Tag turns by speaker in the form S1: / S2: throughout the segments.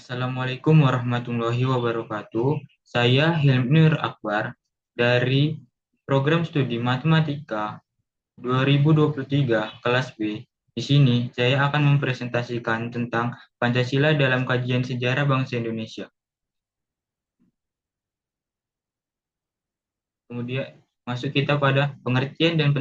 S1: Assalamualaikum warahmatullahi wabarakatuh. Saya Hilmir Akbar dari Program Studi Matematika 2023 kelas B. Di sini saya akan mempresentasikan tentang Pancasila dalam kajian sejarah bangsa Indonesia. Kemudian masuk kita pada pengertian dan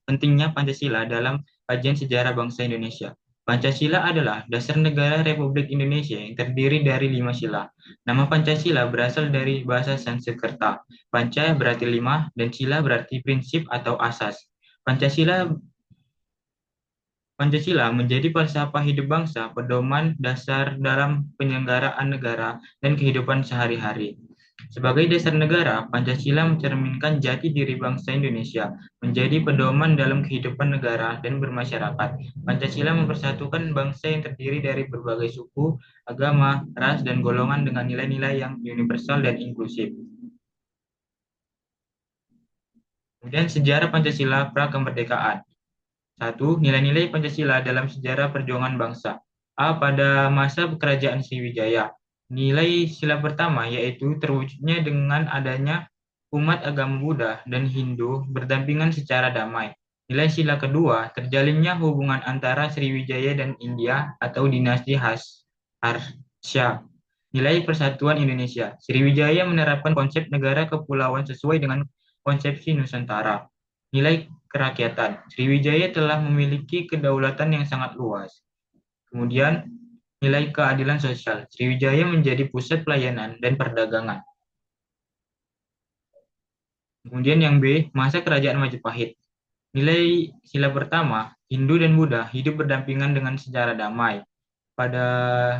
S1: pentingnya Pancasila dalam kajian sejarah bangsa Indonesia. Pancasila adalah dasar negara Republik Indonesia yang terdiri dari 5 sila. Nama Pancasila berasal dari bahasa Sanskerta. Panca berarti 5 dan sila berarti prinsip atau asas. Pancasila Pancasila menjadi falsafah hidup bangsa, pedoman dasar dalam penyelenggaraan negara dan kehidupan sehari-hari. Sebagai dasar negara, Pancasila mencerminkan jati diri bangsa Indonesia, menjadi pedoman dalam kehidupan negara dan bermasyarakat. Pancasila mempersatukan bangsa yang terdiri dari berbagai suku, agama, ras, dan golongan dengan nilai-nilai yang universal dan inklusif. Kemudian sejarah Pancasila pra-kemerdekaan. Satu, nilai-nilai Pancasila dalam sejarah perjuangan bangsa. A. Pada masa kerajaan Sriwijaya. Nilai sila pertama yaitu terwujudnya dengan adanya umat agama Buddha dan Hindu berdampingan secara damai. Nilai sila kedua, terjalinnya hubungan antara Sriwijaya dan India atau dinasti Harsha. Nilai persatuan Indonesia. Sriwijaya menerapkan konsep negara kepulauan sesuai dengan konsepsi Nusantara. Nilai kerakyatan. Sriwijaya telah memiliki kedaulatan yang sangat luas. Kemudian, nilai keadilan sosial. Sriwijaya menjadi pusat pelayanan dan perdagangan. Kemudian yang B, masa kerajaan Majapahit. Nilai sila pertama, Hindu dan Buddha hidup berdampingan dengan secara damai. Pada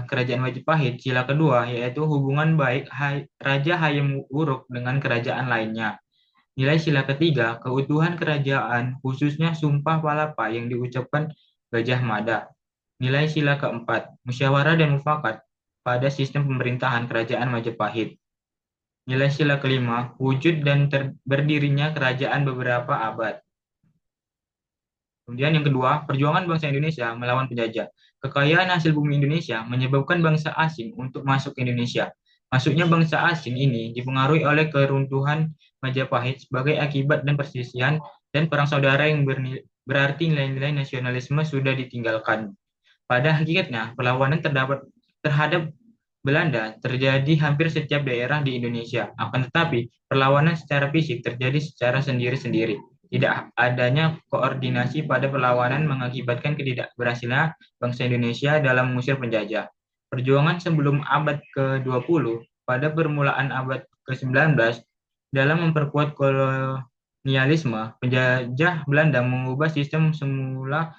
S1: kerajaan Majapahit, sila kedua yaitu hubungan baik Raja Hayam Wuruk dengan kerajaan lainnya. Nilai sila ketiga, keutuhan kerajaan, khususnya Sumpah Palapa yang diucapkan Gajah Mada. Nilai sila keempat, musyawarah dan mufakat pada sistem pemerintahan kerajaan Majapahit. Nilai sila kelima, wujud dan berdirinya kerajaan beberapa abad. Kemudian yang kedua, perjuangan bangsa Indonesia melawan penjajah. Kekayaan hasil bumi Indonesia menyebabkan bangsa asing untuk masuk ke Indonesia. Masuknya bangsa asing ini dipengaruhi oleh keruntuhan Majapahit sebagai akibat dan perselisihan dan perang saudara yang berarti nilai-nilai nasionalisme sudah ditinggalkan. Pada hakikatnya, perlawanan terhadap Belanda terjadi hampir setiap daerah di Indonesia. Akan tetapi, perlawanan secara fisik terjadi secara sendiri-sendiri. Tidak adanya koordinasi pada perlawanan mengakibatkan ketidakberhasilan bangsa Indonesia dalam mengusir penjajah. Perjuangan sebelum abad ke-20 pada permulaan abad ke-19 dalam memperkuat kolonialisme, penjajah Belanda mengubah sistem semula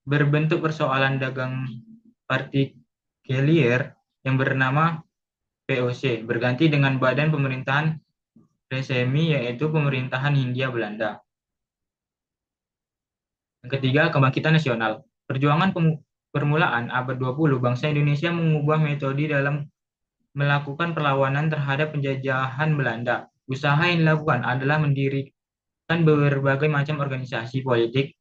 S1: berbentuk persoalan dagang partikulier yang bernama POC berganti dengan Badan Pemerintahan Resemi yaitu Pemerintahan Hindia Belanda. Yang ketiga, kebangkitan nasional. Perjuangan permulaan abad 20, bangsa Indonesia mengubah metode dalam melakukan perlawanan terhadap penjajahan Belanda. Usaha yang dilakukan adalah mendirikan berbagai macam organisasi politik,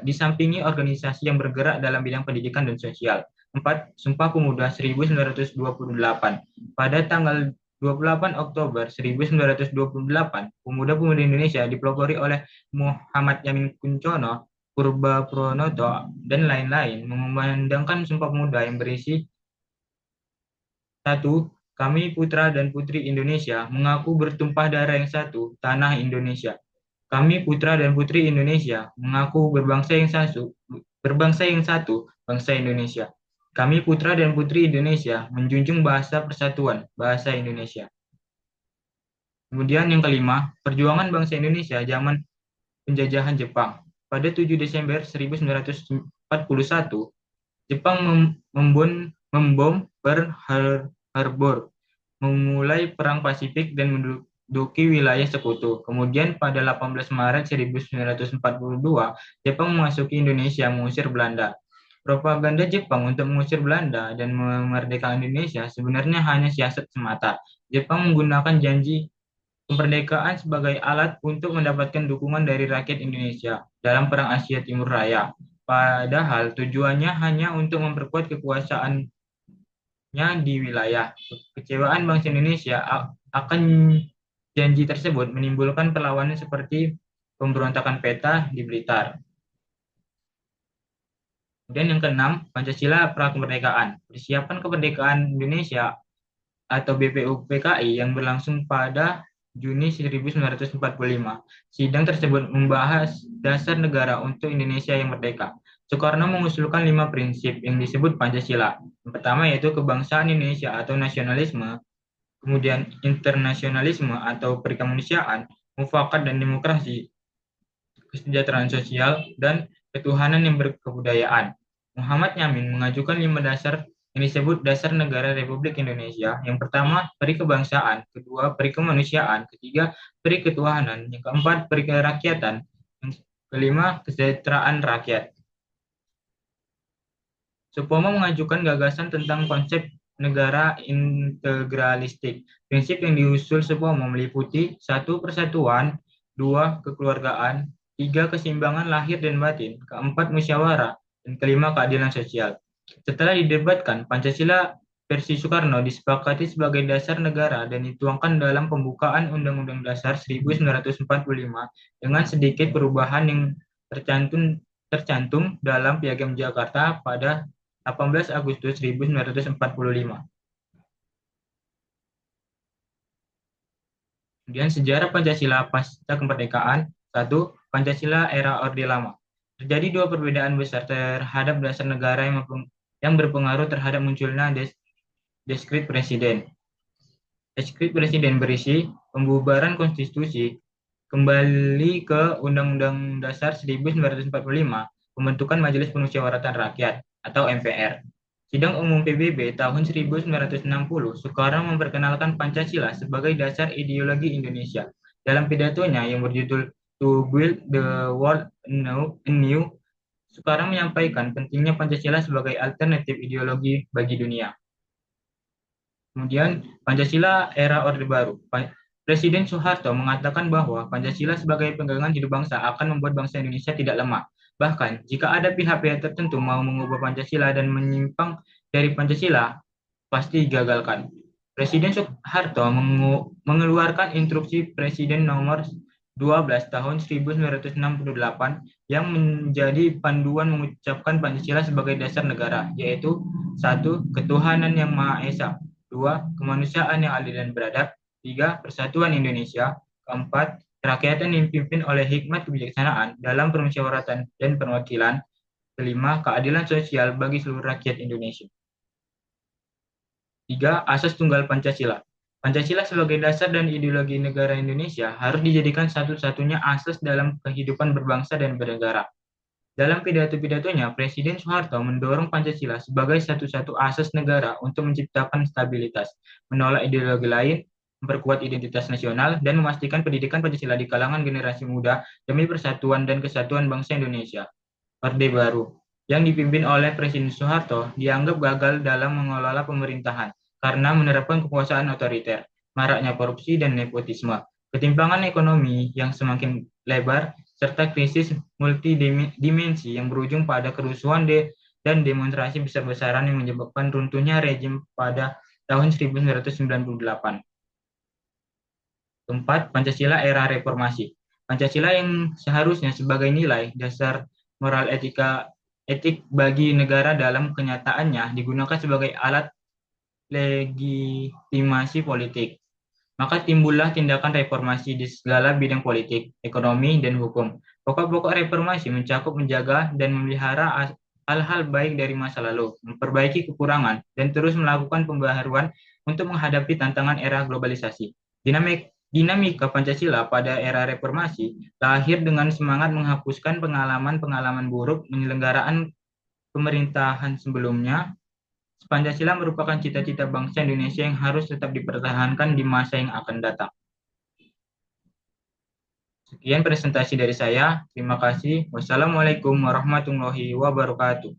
S1: disampingi organisasi yang bergerak dalam bidang pendidikan dan sosial. 4. Sumpah Pemuda 1928. Pada tanggal 28 Oktober 1928, pemuda-pemuda Indonesia dipelopori oleh Muhammad Yamin Kuncono, Purba Pronoto, dan lain-lain mengumandangkan Sumpah Pemuda yang berisi satu, kami putra dan putri Indonesia mengaku bertumpah darah yang satu, tanah Indonesia. Kami putra dan putri Indonesia mengaku berbangsa yang satu, bangsa Indonesia. Kami putra dan putri Indonesia menjunjung bahasa persatuan, bahasa Indonesia. Kemudian yang kelima, perjuangan bangsa Indonesia zaman penjajahan Jepang. Pada 7 Desember 1941, Jepang membom Pearl Harbor, memulai Perang Pasifik dan menduduki wilayah sekutu. Kemudian pada 18 Maret 1942, Jepang memasuki Indonesia mengusir Belanda. Propaganda Jepang untuk mengusir Belanda dan memerdekakan Indonesia sebenarnya hanya siasat semata. Jepang menggunakan janji kemerdekaan sebagai alat untuk mendapatkan dukungan dari rakyat Indonesia dalam Perang Asia Timur Raya. Padahal tujuannya hanya untuk memperkuat kekuasaan di wilayah. Kekecewaan bangsa Indonesia akan janji tersebut menimbulkan perlawanan seperti pemberontakan PETA di Blitar. Kemudian yang keenam, Pancasila Prakemerdekaan. Persiapan kemerdekaan Indonesia atau BPUPKI yang berlangsung pada Juni 1945. Sidang tersebut membahas dasar negara untuk Indonesia yang merdeka. Soekarno mengusulkan 5 prinsip yang disebut Pancasila. Yang pertama yaitu kebangsaan Indonesia atau nasionalisme, kemudian internasionalisme atau perikemanusiaan, mufakat dan demokrasi, kesejahteraan sosial, dan ketuhanan yang berkebudayaan. Muhammad Yamin mengajukan 5 dasar yang disebut Dasar Negara Republik Indonesia. Yang pertama, peri kebangsaan, kedua, peri kemanusiaan, ketiga, peri ketuhanan, yang keempat, peri kerakyatan, yang kelima, kesejahteraan rakyat. Supomo mengajukan gagasan tentang konsep negara integralistik. Prinsip yang diusul Supomo meliputi 1. Persatuan, 2. Kekeluargaan, 3. Keseimbangan lahir dan batin, keempat musyawarah, dan kelima keadilan sosial. Setelah didebatkan, Pancasila versi Soekarno disepakati sebagai dasar negara dan dituangkan dalam pembukaan Undang-Undang Dasar 1945 dengan sedikit perubahan yang tercantum dalam Piagam Jakarta pada 18 Agustus 1945. Kemudian sejarah Pancasila pasca kemerdekaan. 1. Pancasila era Orde Lama. Terjadi dua perbedaan besar terhadap dasar negara yang berpengaruh terhadap munculnya Dekret Presiden. Dekret Presiden berisi pembubaran konstitusi, kembali ke Undang-Undang Dasar 1945, pembentukan Majelis Permusyawaratan Rakyat atau MPR. Sidang Umum PBB tahun 1960, Soekarno memperkenalkan Pancasila sebagai dasar ideologi Indonesia. Dalam pidatonya yang berjudul To Build the World Anew, Soekarno menyampaikan pentingnya Pancasila sebagai alternatif ideologi bagi dunia. Kemudian Pancasila era Orde Baru. Presiden Soeharto mengatakan bahwa Pancasila sebagai pegangan hidup bangsa akan membuat bangsa Indonesia tidak lemah. Bahkan, jika ada pihak-pihak tertentu mau mengubah Pancasila dan menyimpang dari Pancasila, pasti digagalkan. Presiden Soeharto mengeluarkan instruksi Presiden nomor 12 tahun 1968 yang menjadi panduan mengucapkan Pancasila sebagai dasar negara, yaitu 1. Ketuhanan yang Maha Esa, 2. Kemanusiaan yang adil dan beradab, 3. Persatuan Indonesia, keempat, kerakyatan yang dipimpin oleh hikmat kebijaksanaan dalam permusyawaratan dan perwakilan, kelima, keadilan sosial bagi seluruh rakyat Indonesia. 3. Asas Tunggal Pancasila. Pancasila sebagai dasar dan ideologi negara Indonesia harus dijadikan satu-satunya asas dalam kehidupan berbangsa dan bernegara. Dalam pidato-pidatonya, Presiden Soeharto mendorong Pancasila sebagai satu-satu asas negara untuk menciptakan stabilitas, menolak ideologi lain, memperkuat identitas nasional, dan memastikan pendidikan Pancasila di kalangan generasi muda demi persatuan dan kesatuan bangsa Indonesia. Orde Baru, yang dipimpin oleh Presiden Soeharto, dianggap gagal dalam mengelola pemerintahan karena menerapkan kekuasaan otoriter, maraknya korupsi dan nepotisme, ketimpangan ekonomi yang semakin lebar, serta krisis multidimensi yang berujung pada kerusuhan dan demonstrasi besar-besaran yang menyebabkan runtuhnya rejim pada tahun 1998. Keempat, Pancasila era reformasi. Pancasila yang seharusnya sebagai nilai dasar moral etik bagi negara dalam kenyataannya digunakan sebagai alat legitimasi politik. Maka timbullah tindakan reformasi di segala bidang politik, ekonomi, dan hukum. Pokok-pokok reformasi mencakup menjaga dan memelihara hal-hal baik dari masa lalu, memperbaiki kekurangan, dan terus melakukan pembaharuan untuk menghadapi tantangan era globalisasi. Dinamika Pancasila pada era reformasi lahir dengan semangat menghapuskan pengalaman-pengalaman buruk penyelenggaraan pemerintahan sebelumnya. Pancasila merupakan cita-cita bangsa Indonesia yang harus tetap dipertahankan di masa yang akan datang. Sekian presentasi dari saya. Terima kasih. Wassalamualaikum warahmatullahi wabarakatuh.